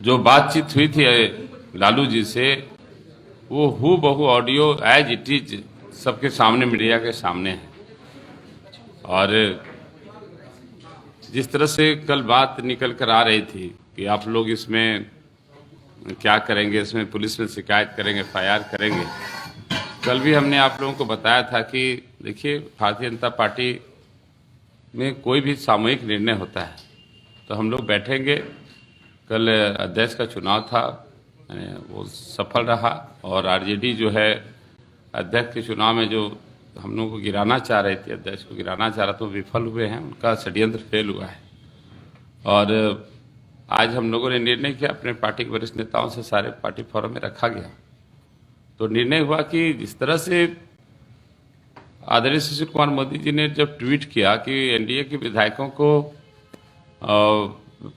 जो बातचीत हुई थी लालू जी से, वो हूबहू ऑडियो एज इट इज सबके सामने, मीडिया के सामने है। और जिस तरह से कल बात निकल कर आ रही थी कि आप लोग इसमें क्या करेंगे, इसमें पुलिस में शिकायत करेंगे, FIR करेंगे, कल भी हमने आप लोगों को बताया था कि देखिए, भारतीय जनता पार्टी में कोई भी सामूहिक निर्णय होता है तो हम लोग बैठेंगे। कल अध्यक्ष का चुनाव था, वो सफल रहा, और आरजेडी जो है अध्यक्ष के चुनाव में जो हम लोगों को गिराना चाह रही थी, अध्यक्ष को गिराना चाह रहा, तो विफल हुए हैं, उनका षड्यंत्र फेल हुआ है। और आज हम लोगों ने निर्णय किया, अपने पार्टी के वरिष्ठ नेताओं से सारे पार्टी फोरम में रखा गया, तो निर्णय हुआ कि जिस तरह से आदरणीय सुशील कुमार मोदी जी ने जब ट्वीट किया कि एनडीए के विधायकों को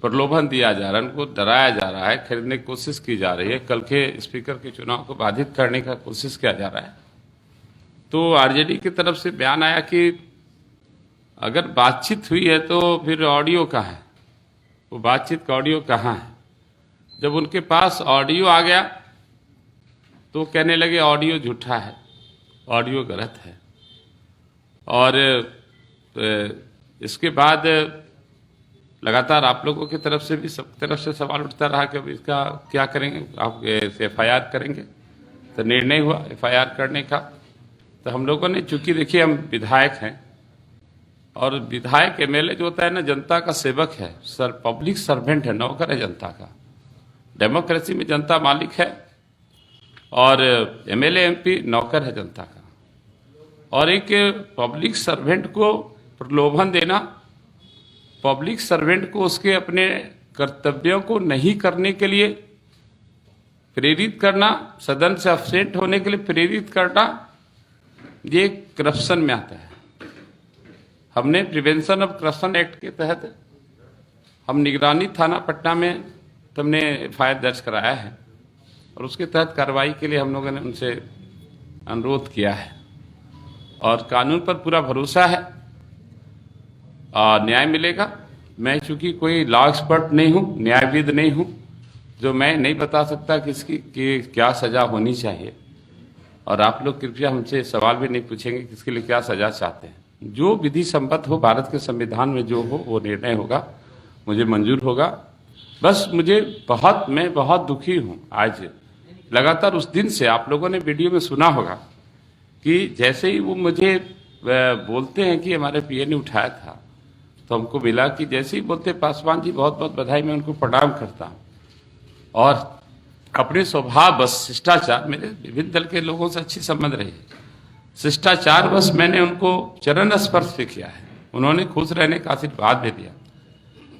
प्रलोभन दिया जा रहा है, उनको डराया जा रहा है, खरीदने की कोशिश की जा रही है, कल के स्पीकर के चुनाव को बाधित करने का कोशिश किया जा रहा है, तो आरजेडी की तरफ से बयान आया कि अगर बातचीत हुई है तो फिर ऑडियो कहाँ है, वो बातचीत का ऑडियो कहाँ है। जब उनके पास ऑडियो आ गया तो कहने लगे ऑडियो झूठा है, ऑडियो गलत है। और इसके बाद लगातार आप लोगों की तरफ से भी सब तरफ से सवाल उठता रहा कि अब इसका क्या करेंगे, आप FIR करेंगे। तो निर्णय हुआ FIR करने का। तो हम लोगों ने, चूंकि देखिए हम विधायक हैं, और विधायक MLA जो होता है ना, जनता का सेवक है, पब्लिक सर्वेंट है, नौकर है जनता का। डेमोक्रेसी में जनता मालिक है और MLA MP नौकर है जनता का। और एक पब्लिक सर्वेंट को प्रलोभन देना, पब्लिक सर्वेंट को उसके अपने कर्तव्यों को नहीं करने के लिए प्रेरित करना, सदन से अब्सेंट होने के लिए प्रेरित करना, ये करप्शन में आता है। हमने प्रिवेंशन ऑफ करप्शन एक्ट के तहत हम निगरानी थाना पटना में हमने FIR दर्ज कराया है, और उसके तहत कार्रवाई के लिए हम लोगों ने उनसे अनुरोध किया है। और कानून पर पूरा भरोसा है और न्याय मिलेगा। मैं चूंकि कोई लॉ एक्सपर्ट नहीं हूँ, न्यायविद नहीं हूँ, जो मैं नहीं बता सकता कि इसकी क्या सज़ा होनी चाहिए। और आप लोग कृपया हमसे सवाल भी नहीं पूछेंगे कि इसके लिए क्या सज़ा चाहते हैं। जो विधि सम्मत हो, भारत के संविधान में जो हो, वो निर्णय होगा, मुझे मंजूर होगा। बस मैं बहुत दुखी हूँ आज। लगातार उस दिन से आप लोगों ने वीडियो में सुना होगा कि जैसे ही वो मुझे बोलते हैं कि हमारे PA ने उठाया था, तो हमको मिला कि जैसे ही बोलते पासवान जी बहुत बहुत बधाई, मैं उनको प्रणाम करता हूँ। और अपने स्वभाव बस शिष्टाचार, मेरे विभिन्न दल के लोगों से अच्छी संबंध रही है, शिष्टाचार बस मैंने उनको चरण स्पर्श से किया है। उन्होंने खुश रहने का आशीर्वाद भी दिया,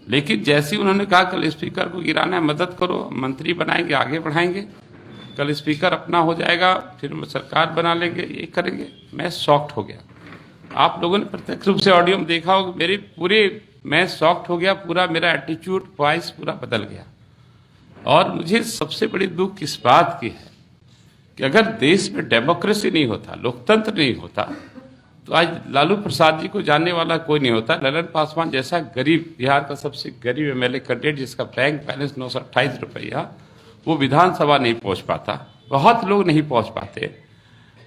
लेकिन जैसे ही उन्होंने कहा कल स्पीकर को गिराना है, मदद करो, मंत्री बनाएंगे, आगे बढ़ाएंगे, कल स्पीकर अपना हो जाएगा, फिर सरकार बना लेंगे, ये करेंगे, मैं शॉक्ड हो गया। आप लोगों ने प्रत्यक्ष रूप से ऑडियो में देखा होगा, मैं शॉक्ड हो गया, पूरा मेरा एटीट्यूड, वॉइस पूरा बदल गया। और मुझे सबसे बड़ी दुख इस बात की है कि अगर देश में डेमोक्रेसी नहीं होता, लोकतंत्र नहीं होता, तो आज लालू प्रसाद जी को जानने वाला कोई नहीं होता। ललन पासवान जैसा गरीब, बिहार का सबसे गरीब MLA कैंडिडेट, जिसका बैंक बैलेंस 928 रुपया, वो विधानसभा नहीं पहुंच पाता, बहुत लोग नहीं पहुंच पाते।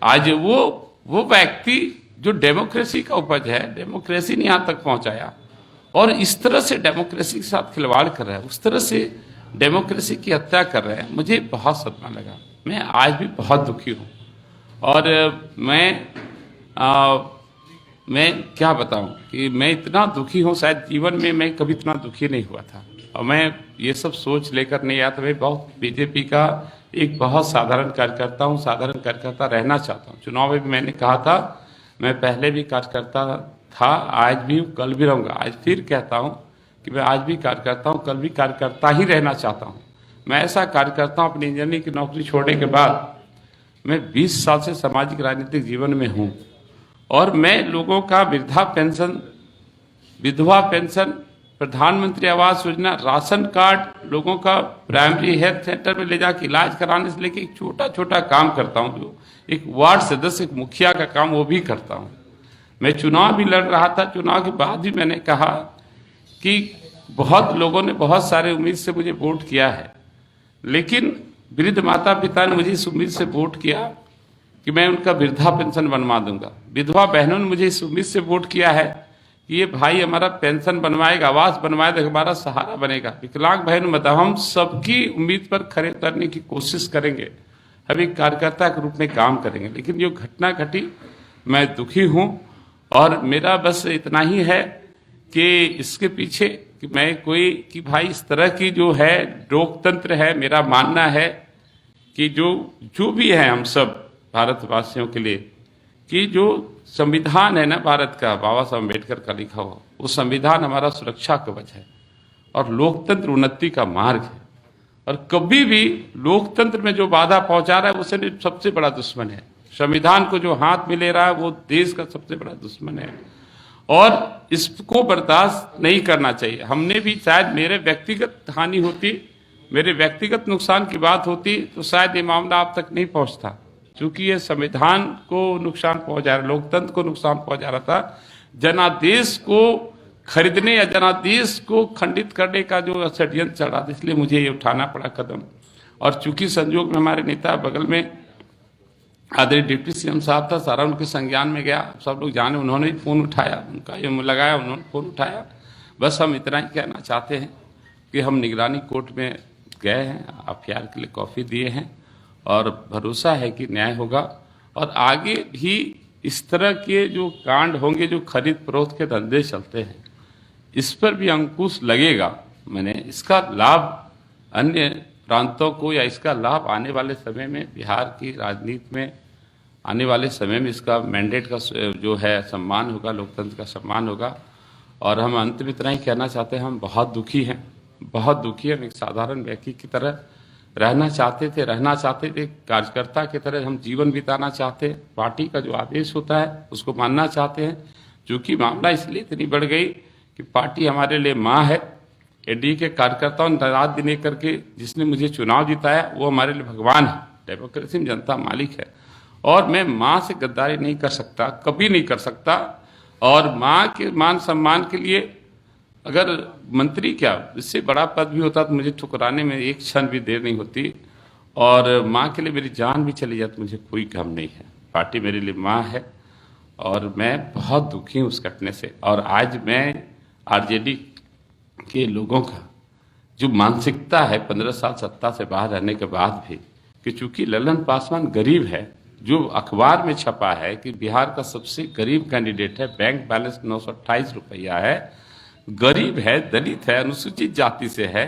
आज वो व्यक्ति जो डेमोक्रेसी का उपज है, डेमोक्रेसी ने यहाँ तक पहुंचाया, और इस तरह से डेमोक्रेसी के साथ खिलवाड़ कर रहा है, उस तरह से डेमोक्रेसी की हत्या कर रहे हैं। मुझे बहुत सदमा लगा, मैं आज भी बहुत दुखी हूँ। और मैं क्या बताऊं कि मैं इतना दुखी हूं, शायद जीवन में मैं कभी इतना दुखी नहीं हुआ था। और मैं ये सब सोच लेकर नहीं आया था। मैं बहुत बीजेपी का एक बहुत साधारण कार्यकर्ता हूं, साधारण कार्यकर्ता रहना चाहता हूं। चुनाव में भी मैंने कहा था, मैं पहले भी कार्यकर्ता था, आज भी, कल भी रहूँगा। आज फिर कहता हूँ कि मैं आज भी कार्यकर्ता हूँ, कल भी कार्यकर्ता ही रहना चाहता हूँ। मैं ऐसा कार्यकर्ता हूँ, अपनी इंजीनियरिंग की नौकरी छोड़ने के बाद मैं 20 साल से सामाजिक राजनीतिक जीवन में हूँ, और मैं लोगों का वृद्धा पेंशन, विधवा पेंशन, प्रधानमंत्री आवास योजना, राशन कार्ड, लोगों का प्राइमरी हेल्थ सेंटर में ले जाके इलाज कराने से लेके एक छोटा छोटा काम करता हूँ। जो एक वार्ड सदस्य, एक मुखिया का काम, वो भी करता हूँ। मैं चुनाव भी लड़ रहा था, चुनाव के बाद भी मैंने कहा कि बहुत लोगों ने बहुत सारे उम्मीद से मुझे वोट किया है, लेकिन वृद्ध माता पिता ने मुझे इस उम्मीद से वोट किया कि मैं उनका वृद्धा पेंशन बनवा दूंगा। विधवा बहनों ने मुझे इस उम्मीद से वोट किया है कि ये भाई हमारा पेंशन बनवाएगा, आवास बनवाएगा, हमारा सहारा बनेगा। विकलांग बहन मतलब हम सबकी उम्मीद पर खरे उतरने की कोशिश करेंगे, हम एक कार्यकर्ता के रूप में काम करेंगे। लेकिन जो घटना घटी, मैं दुखी हूं और मेरा बस इतना ही है कि इसके पीछे कि मैं कोई कि भाई इस तरह की जो है लोकतंत्र है, मेरा मानना है कि जो भी है हम सब भारतवासियों के लिए कि जो संविधान है ना भारत का, बाबा साहब अम्बेडकर का लिखा हुआ, वो संविधान हमारा सुरक्षा कवच है और लोकतंत्र उन्नति का मार्ग है। और कभी भी लोकतंत्र में जो बाधा पहुंचा रहा है वो सबसे बड़ा दुश्मन है। संविधान को जो हाथ में ले रहा है वो देश का सबसे बड़ा दुश्मन है और इसको बर्दाश्त नहीं करना चाहिए। हमने भी शायद मेरे व्यक्तिगत हानि होती, मेरे व्यक्तिगत नुकसान की बात होती तो शायद ये मामला आप तक नहीं पहुंचता। क्योंकि ये संविधान को नुकसान पहुंचा रहा, लोकतंत्र को नुकसान पहुंचा रहा था, जनादेश को खरीदने या जनादेश को खंडित करने का जो षड्यंत्र चल रहा था, इसलिए मुझे ये उठाना पड़ा कदम। और चूंकि संयोग में हमारे नेता बगल में आदरणीय डिप्टी सीएम साहब था, सारा उनके संज्ञान में गया, सब लोग जाने, उन्होंने भी फोन उठाया, उनका ये लगाया, उन्होंने फोन उठाया। बस हम इतना ही कहना चाहते हैं कि हम निगरानी कोर्ट में गए हैं, एफआईआर के लिए कॉपी दिए हैं और भरोसा है कि न्याय होगा और आगे भी इस तरह के जो कांड होंगे, जो खरीद फरोख्त के धंधे चलते हैं, इस पर भी अंकुश लगेगा। मैंने इसका लाभ अन्य प्रांतों को या इसका लाभ आने वाले समय में बिहार की राजनीति में आने वाले समय में इसका मैंडेट का जो है सम्मान होगा, लोकतंत्र का सम्मान होगा। और हम अंत में इतना ही कहना चाहते हैं, हम बहुत दुखी हैं, बहुत दुखी हैं। एक साधारण व्यक्ति की तरह रहना चाहते थे, कार्यकर्ता की तरह हम जीवन बिताना चाहते हैं, पार्टी का जो आदेश होता है उसको मानना चाहते हैं। क्योंकि मामला इसलिए इतनी बढ़ गई कि पार्टी हमारे लिए माँ है। एनडीए के कार्यकर्ताओं ने रात दिन एक करके जिसने मुझे चुनाव जिताया वो हमारे लिए भगवान है। डेमोक्रेसी में जनता मालिक है और मैं माँ से गद्दारी नहीं कर सकता, कभी नहीं कर सकता। और माँ के मान सम्मान के लिए अगर मंत्री क्या इससे बड़ा पद भी होता तो मुझे ठुकराने में एक क्षण भी देर नहीं होती। और माँ के लिए मेरी जान भी चली जाती, मुझे कोई गम नहीं है। पार्टी मेरे लिए माँ है और मैं बहुत दुखी हूँ उस घटने से। और आज मैं आरजेडी के लोगों का जो मानसिकता है 15 साल सत्ता से बाहर रहने के बाद भी, कि चूंकि ललन पासवान गरीब है, जो अखबार में छपा है कि बिहार का सबसे गरीब कैंडिडेट है, बैंक बैलेंस 928 रुपया है, गरीब है, दलित है, अनुसूचित जाति से है।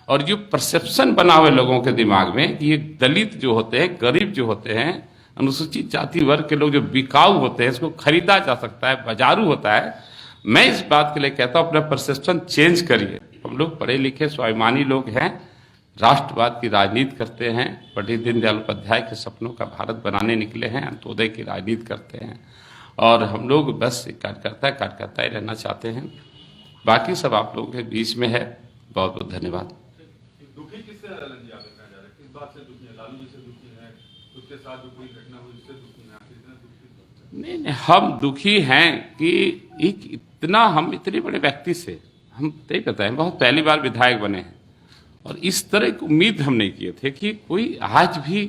और जो परसेप्शन बना हुआ लोगों के दिमाग में कि ये दलित जो होते हैं, गरीब जो होते हैं, अनुसूचित जाति वर्ग के लोग जो बिकाऊ होते हैं, इसको खरीदा जा सकता है, बाजारू होता है। मैं इस बात के लिए कहता हूँ अपना परसेप्शन चेंज करिए। हम लोग पढ़े लिखे स्वाभिमानी लोग हैं, राष्ट्रवाद की राजनीति करते हैं, पंडित दीनदयाल उपाध्याय के सपनों का भारत बनाने निकले हैं, अंत्योदय की राजनीति करते हैं। और हम लोग बस कार्यकर्ता ही रहना चाहते हैं। बाकी सब आप लोगों के बीच में है। बहुत बहुत धन्यवाद। दुखी किससे किस बात से दुखी है? लालू जी से दुखी है, उसके साथ जो कोई घटना हुई उससे दुखी है, आप इतना दुखी? नहीं, हम दुखी हैं कि हम इतने बड़े व्यक्ति से हम तय पता है, बहुत पहली बार विधायक बने हैं और इस तरह की उम्मीद हम नहीं किए थे कि कोई आज भी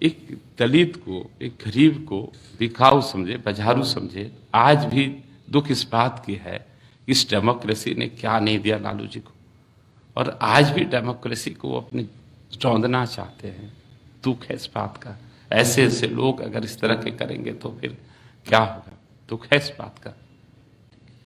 एक दलित को, एक गरीब को बिकाऊ समझे, बाजारू समझे। आज भी दुख इस बात की है इस डेमोक्रेसी ने क्या नहीं दिया लालू जी को, और आज भी डेमोक्रेसी को अपने रौंदना चाहते हैं। दुख है इस बात का। ऐसे ऐसे लोग अगर इस तरह के करेंगे तो फिर क्या होगा? दुख है इस बात का।